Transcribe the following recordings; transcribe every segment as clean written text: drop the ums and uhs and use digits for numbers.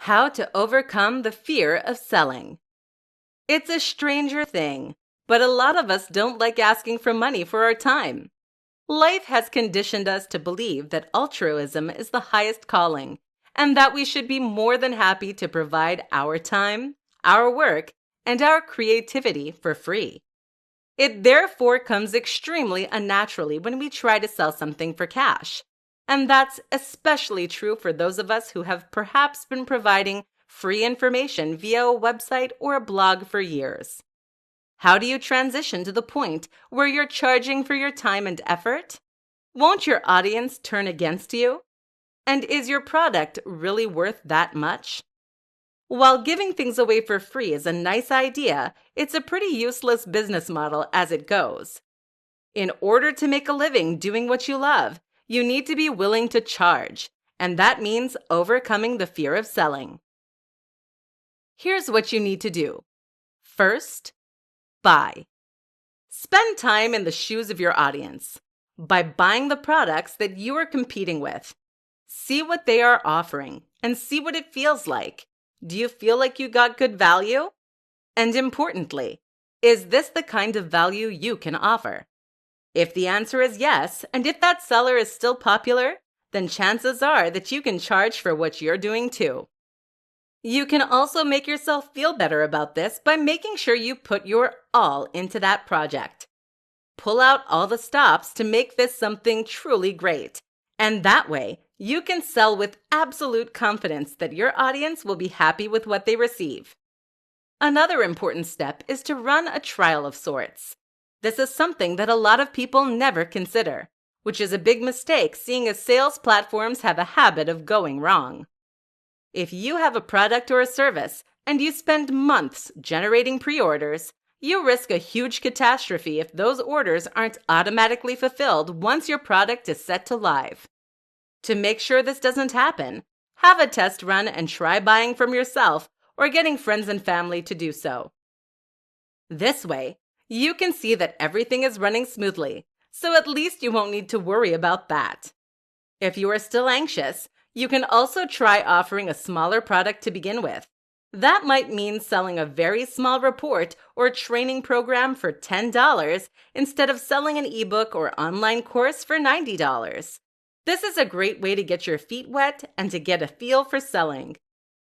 How to overcome the fear of selling. It's a stranger thing, but a lot of us don't like asking for money for our time. Life has conditioned us to believe that altruism is the highest calling, and that we should be more than happy to provide our time, our work, and our creativity for free. It therefore comes extremely unnaturally when we try to sell something for cash. And that's especially true for those of us who have perhaps been providing free information via a website or a blog for years. How do you transition to the point where you're charging for your time and effort? Won't your audience turn against you? And is your product really worth that much? While giving things away for free is a nice idea, it's a pretty useless business model as it goes. In order to make a living doing what you love, you need to be willing to charge, and that means overcoming the fear of selling. Here's what you need to do. First, buy. Spend time in the shoes of your audience by buying the products that you are competing with. See what they are offering and see what it feels like. Do you feel like you got good value? And importantly, is this the kind of value you can offer? If the answer is yes, and if that seller is still popular, then chances are that you can charge for what you're doing too. You can also make yourself feel better about this by making sure you put your all into that project. Pull out all the stops to make this something truly great. And that way, you can sell with absolute confidence that your audience will be happy with what they receive. Another important step is to run a trial of sorts. This is something that a lot of people never consider, which is a big mistake seeing as sales platforms have a habit of going wrong. If you have a product or a service and you spend months generating pre-orders, you risk a huge catastrophe if those orders aren't automatically fulfilled once your product is set to live. To make sure this doesn't happen, have a test run and try buying from yourself or getting friends and family to do so. This way, you can see that everything is running smoothly, so at least you won't need to worry about that. If you are still anxious, you can also try offering a smaller product to begin with. That might mean selling a very small report or training program for $10 instead of selling an ebook or online course for $90. This is a great way to get your feet wet and to get a feel for selling.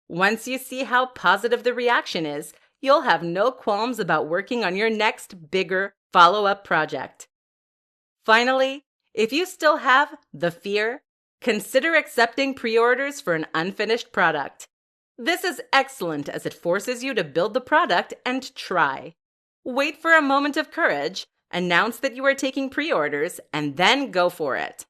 Once you see how positive the reaction is, you'll have no qualms about working on your next, bigger follow-up project. Finally, if you still have the fear, consider accepting pre-orders for an unfinished product. This is excellent as it forces you to build the product and try. Wait for a moment of courage, announce that you are taking pre-orders, and then go for it.